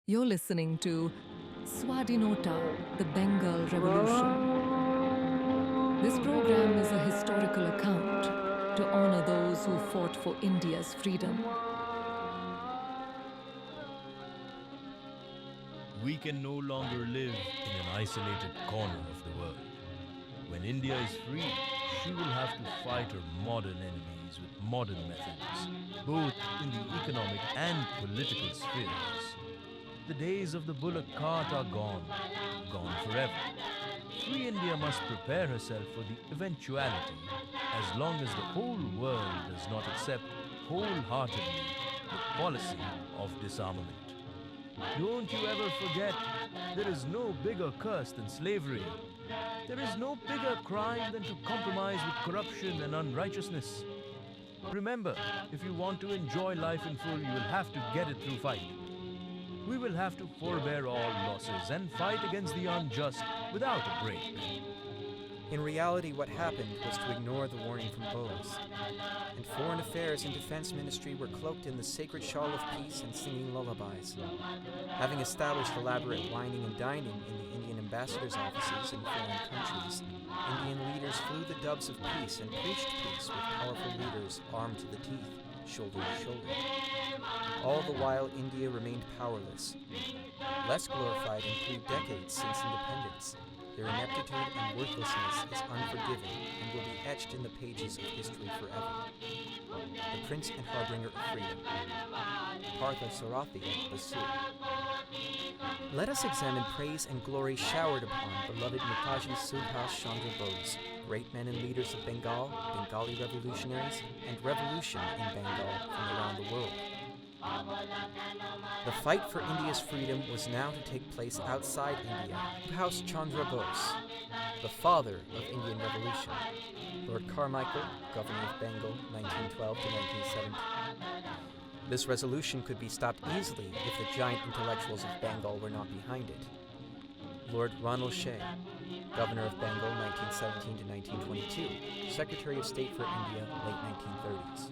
You're listening to Swadhinota, the Bengal Revolution. This program is a historical account to honor those who fought for India's freedom. We can no longer live in an isolated corner of the world. When India is free, she will have to fight her modern enemies with modern methods, both in the economic and political spheres. The days of the bullock cart are gone forever. Free India must prepare herself for the eventuality, as long as the whole world does not accept wholeheartedly the policy of disarmament. Don't you ever forget, there is no bigger curse than slavery. There is no bigger crime than to compromise with corruption and unrighteousness. Remember, if you want to enjoy life in full, you will have to get it through fight. We will have to forbear all losses and fight against the unjust without a break. In reality, what happened was to ignore the warning from Bose. And Foreign Affairs and Defense Ministry were cloaked in the sacred shawl of peace and singing lullabies. Having established elaborate wining and dining in the Indian ambassadors' offices in foreign countries, Indian leaders flew the doves of peace and preached peace with powerful leaders armed to the teeth, shoulder to shoulder. All the while, India remained powerless. Less glorified in 3 decades since independence, their ineptitude and worthlessness is unforgiven and will be etched in the pages of history forever. The Prince and Harbinger of Freedom, Partha Sarathi Basu. Let us examine praise and glory showered upon beloved Netaji Subhash Chandra Bose, great men and leaders of Bengal, Bengali revolutionaries, and revolution in Bengal from around the world. The fight for India's freedom was now to take place outside India. Subhash Chandra Bose, the father of Indian revolution, Lord Carmichael, Governor of Bengal, 1912 to 1917. This resolution could be stopped easily if the giant intellectuals of Bengal were not behind it. Lord Ronald Shea, Governor of Bengal, 1917 to 1922, Secretary of State for India, late 1930s.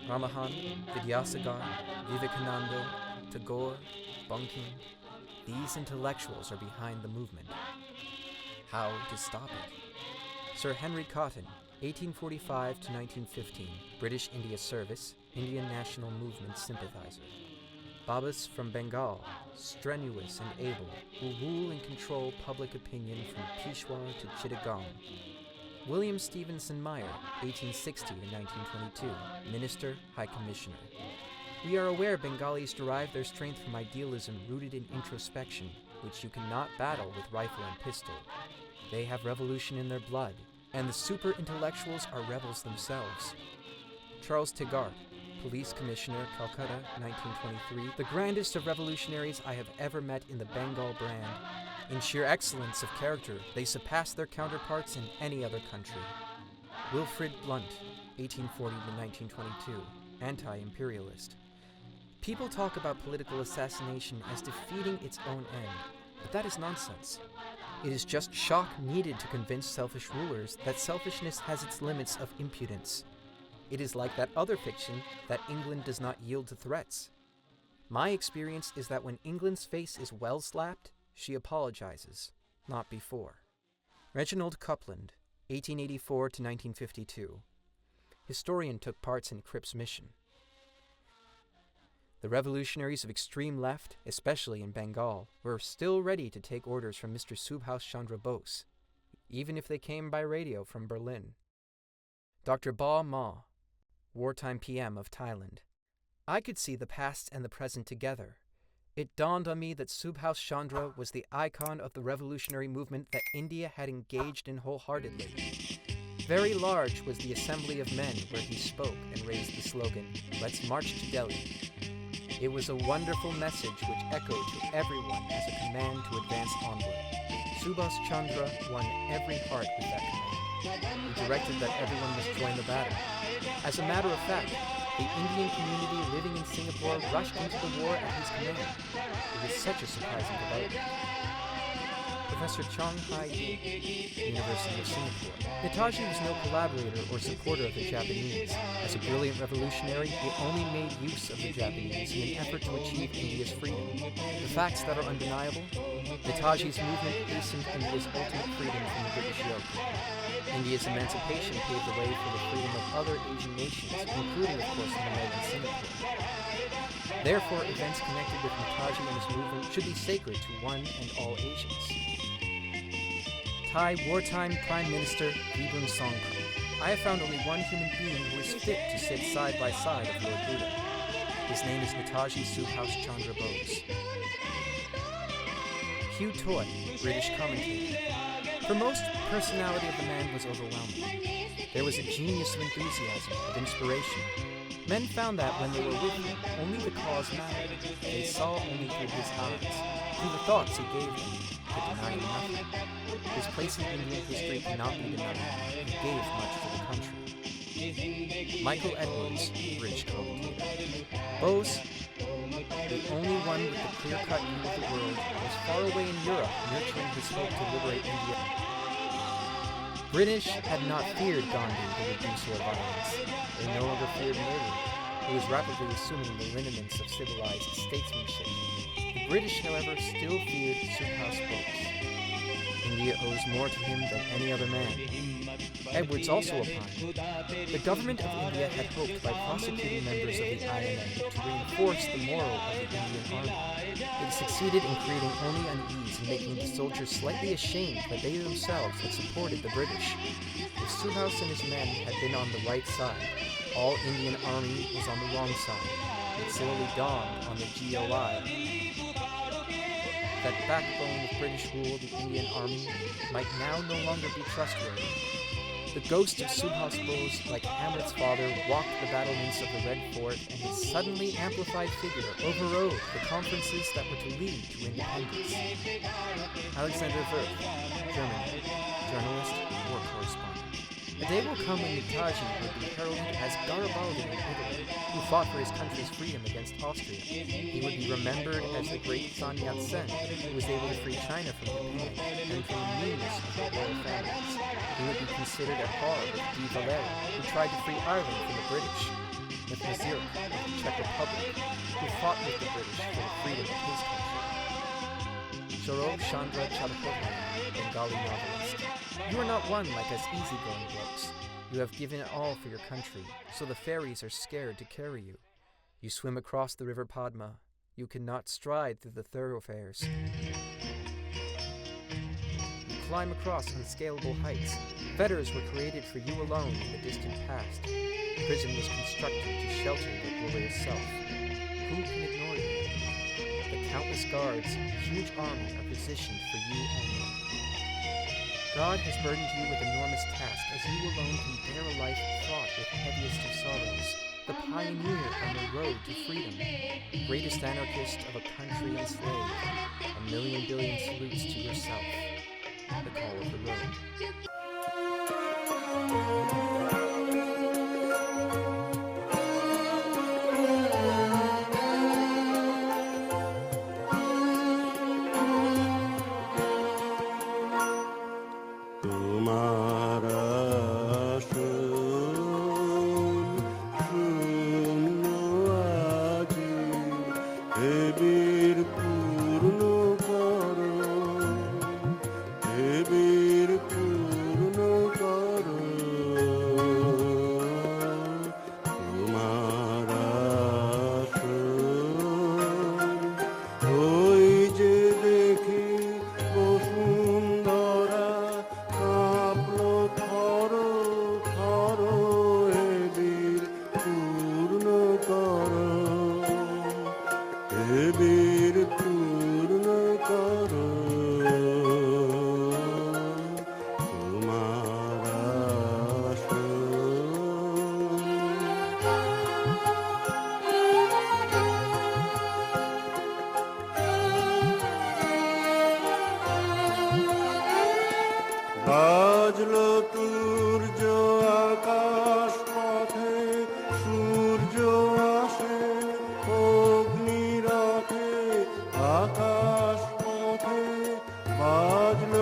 Ramahan, Vidyasagar, Vivekananda, Tagore, Bunking, these intellectuals are behind the movement. How to stop it? Sir Henry Cotton, 1845 to 1915, British India Service, Indian National Movement sympathizer. Babas from Bengal, strenuous and able, who rule and control public opinion from Peshawar to Chittagong. William Stevenson Meyer, 1860 to 1922, Minister, High Commissioner. We are aware Bengalis derive their strength from idealism rooted in introspection, which you cannot battle with rifle and pistol. They have revolution in their blood, and the super-intellectuals are rebels themselves. Charles Tegart, Police Commissioner, Calcutta, 1923, the grandest of revolutionaries I have ever met in the Bengal brand. In sheer excellence of character, they surpass their counterparts in any other country. Wilfrid Blunt, 1840 to 1922, anti-imperialist. People talk about political assassination as defeating its own end, but that is nonsense. It is just shock needed to convince selfish rulers that selfishness has its limits of impudence. It is like that other fiction that England does not yield to threats. My experience is that when England's face is well slapped, she apologizes, not before. Reginald Cupland, 1884 to 1952. Historian took parts in Cripps' mission. The revolutionaries of extreme left, especially in Bengal, were still ready to take orders from Mr. Subhash Chandra Bose, even if they came by radio from Berlin. Dr. Ba Ma, wartime PM of Thailand. I could see the past and the present together. It dawned on me that Subhash Chandra was the icon of the revolutionary movement that India had engaged in wholeheartedly. Very large was the assembly of men where he spoke and raised the slogan, "Let's march to Delhi." It was a wonderful message which echoed to everyone as a command to advance onward. Subhash Chandra won every heart with that command. He directed that everyone must join the battle. As a matter of fact, the Indian community living in Singapore rushed into the war at his command. It was such a surprising development. Professor Chong Hai-Ying, University of Singapore. Netaji was no collaborator or supporter of the Japanese. As a brilliant revolutionary, he only made use of the Japanese in an effort to achieve India's freedom. The facts that are undeniable: Netaji's movement hastened India's ultimate freedom from the British yoke. India's emancipation paved the way for the freedom of other Asian nations, including, of course, Malaya and Singapore. Therefore, events connected with Netaji and his movement should be sacred to one and all Asians. Thai wartime Prime Minister Vibun Songkram. I have found only one human being who is fit to sit side by side of Lord Buddha. His name is Netaji Subhas Chandra Bose. Hugh Toy, British commentator. For most, personality of the man was overwhelming. There was a genius of enthusiasm, of inspiration. Men found that when they were with him, only the cause mattered. They saw only through his eyes, through the thoughts he gave them, could deny him nothing. His place in Indian history cannot be denied. He gave much to the country. Michael Edwards, British commentator. Bose, the only one with the clear-cut view of the world, was far away in Europe, nurturing his hope to liberate India. British had not feared Gandhi, the reducer of violence. They no longer feared murder. He was rapidly assuming the lineaments of civilized statesmanship. The British, however, still feared Subhas Bose. India owes more to him than any other man. Edwards also opined, the government of India had hoped by prosecuting members of the INA to reinforce the morale of the Indian army. It succeeded in creating only unease and making the soldiers slightly ashamed that they themselves had supported the British. If Subhas and his men had been on the right side, all Indian army was on the wrong side. It slowly dawned on the GOI that backbone of British rule, the Indian army, might now no longer be trustworthy. The ghost of Subhas Bose, like Hamlet's father, walked the battlements of the Red Fort, and his suddenly amplified figure overrode the conferences that were to lead to independence. Alexander Wirth, Germany, journalist, war correspondent. A day will come when Netaji would be heralded as Garibaldi in Italy, who fought for his country's freedom against Austria. He would be remembered as the great Sun Yat-sen, who was able to free China from Japan and from the meanness of the royal families. He would be considered at par with De Valera, who tried to free Ireland from the British, with Mazurek of the Czech Republic, who fought with the British for the freedom of his country. Shoro Chandra Chattopadhyay, Bengali novelist. You are not one like us easygoing blokes. You have given it all for your country, so the ferries are scared to carry you. You swim across the river Padma. You cannot stride through the thoroughfares. You climb across unscalable heights. Fetters were created for you alone in the distant past. Prison was constructed to shelter your glorious self. Who can ignore you? The countless guards, huge army, are positioned for you only. God has burdened you with enormous tasks, as you alone can bear a life fraught with heaviest of sorrows. The pioneer on the road to freedom, greatest anarchist of a country enslaved. A million billion salutes to yourself. The call of the road. বাজলো তুর্য আকাশ পথে সূর্য আসে অগ্নি রথে আকাশ পথে বাজলো